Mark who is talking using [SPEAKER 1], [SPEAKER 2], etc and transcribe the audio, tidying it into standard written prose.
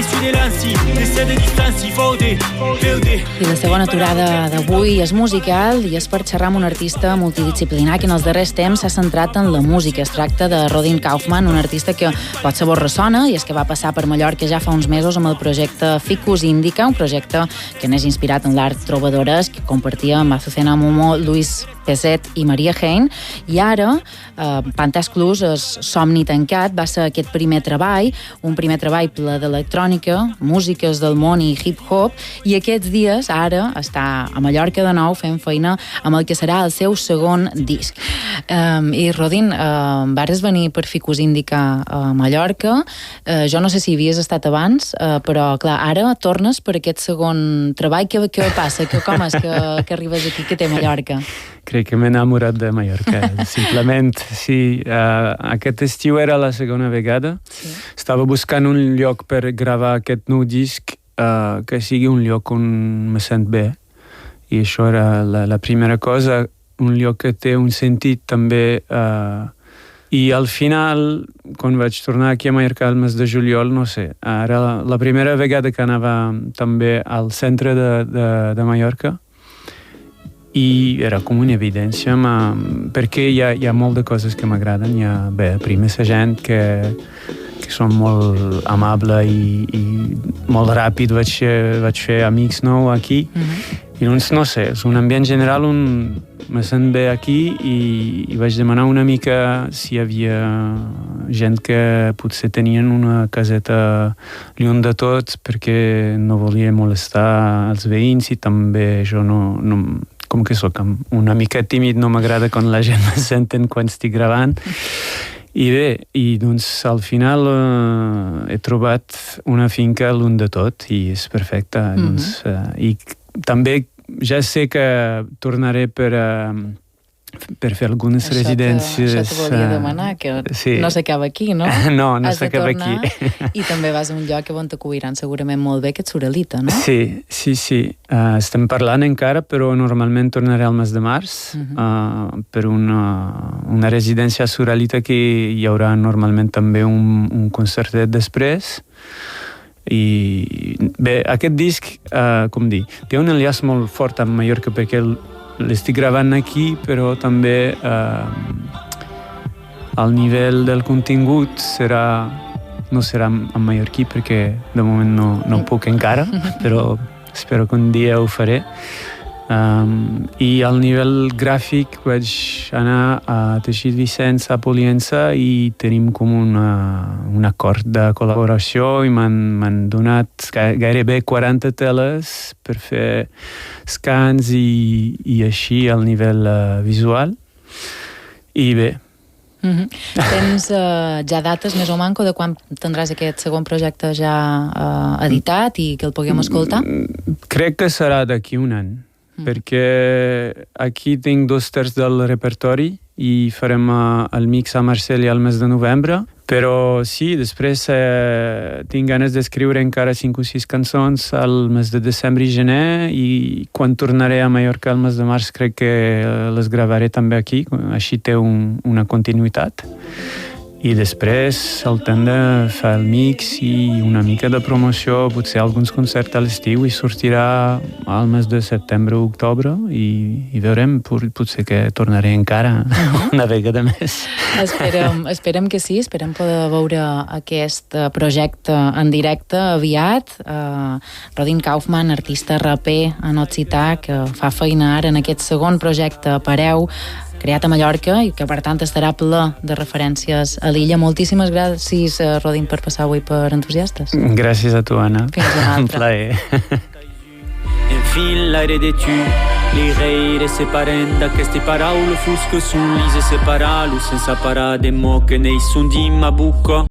[SPEAKER 1] I la segona aturada d'avui és musical i és per xerrar amb un artista multidisciplinar que en els darrers temps s'ha centrat en la música. Es tracta de Rodin Kaufman, un artista que potser vos ressona i és que va passar per Mallorca ja fa uns mesos amb el projecte Ficus Indica, un projecte que n'és inspirat en l'art trobadores que compartia amb Azucena Momo, Luis Peset i Maria Hein, i ara Pantasclús, Somni tancat, va ser aquest primer treball, un primer treball ple d'electrònica, músiques del món i hip-hop, i aquests dies ara està a Mallorca de nou fent feina amb el que serà el seu segon disc. I Rodin, vares venir per Ficus Indica a Mallorca, jo no sé si havies estat abans, però clar, ara tornes per aquest segon treball. Què passa? Com és que arribes aquí? Què té Mallorca?
[SPEAKER 2] Crec que m'he enamorat de Mallorca. Simplement, sí. Aquest estiu era la segona vegada. Sí. Estava buscant un lloc per gravar aquest nou disc que sigui un lloc on me sent bé. I això era la primera cosa. Un lloc que té un sentit també. I al final, quan vaig tornar aquí a Mallorca al mes de juliol, no sé, era la primera vegada que anava també al centre de Mallorca. I era com una evidència, perquè hi ha molt de coses que m'agraden. Primer la gent que són molt amable i molt ràpid vaig fer amics nous aquí. I doncs, no sé, és un ambient general on me sent bé aquí i vaig demanar una mica si hi havia gent que potser tenien una caseta lluny de tots perquè no volia molestar els veïns i també jo no com que soc una mica tímid, no m'agrada quan la gent me senten quan estic gravant. I bé, doncs al final he trobat una finca lluny de tot i és perfecte. I també ja sé que tornaré per fer algunes residències.
[SPEAKER 1] Això t'ho volia demanar, que sí. No s'acaba aquí, no?
[SPEAKER 2] No s'acaba aquí.
[SPEAKER 1] I també vas a un lloc on t'acolliran segurament molt bé, que ets Uralita, no?
[SPEAKER 2] Sí. Estem parlant encara, però normalment tornaré al mes de març per una residència a Uralita que hi haurà normalment també un concertet després. I bé, aquest disc, com dir, té un enllaç molt fort amb Mallorca perquè l'estic gravant aquí, però també el nivell del contingut no serà en mallorquí perquè de moment no puc encara, però espero que un dia ho faré. I al nivell gràfic vaig anar a Teixit Vicenç, a Poliença, i tenim com un acord de col·laboració i m'han donat gairebé 40 teles per fer scans i així al nivell visual. I bé.
[SPEAKER 1] Tens ja dates més o manco de quan tindràs aquest segon projecte ja editat i que el puguem escoltar?
[SPEAKER 2] Crec que serà d'aquí un any. Perquè aquí tinc 2/3 del repertori i farem el mix a Marsella al mes de novembre, però sí, després tinc ganes d'escriure encara 5 o 6 cançons al mes de desembre i gener, i quan tornaré a Mallorca al mes de març crec que les gravaré també aquí, així té una continuïtat. I després el temps de fer el mix i una mica de promoció, potser alguns concerts a l'estiu, i sortirà al mes de setembre o octubre i veurem, potser que tornaré encara una vegada més.
[SPEAKER 1] Esperem que sí, esperem poder veure aquest projecte en directe aviat. Rodin Kaufman, artista raper en occità, que fa feina ara en aquest segon projecte Pareu, creat a Mallorca i que per tant estarà ple de referències a l'illa. Moltíssimes gràcies, Rodin, per passar avui per Entusiastes.
[SPEAKER 2] Gràcies a tu, Anna.
[SPEAKER 1] Fins una altra.
[SPEAKER 2] Un plaer.
[SPEAKER 3] Infine l'aire détu, l'ireire separenda queste parole fusche sul lise separalo senza parare mo che nei son di ma bucco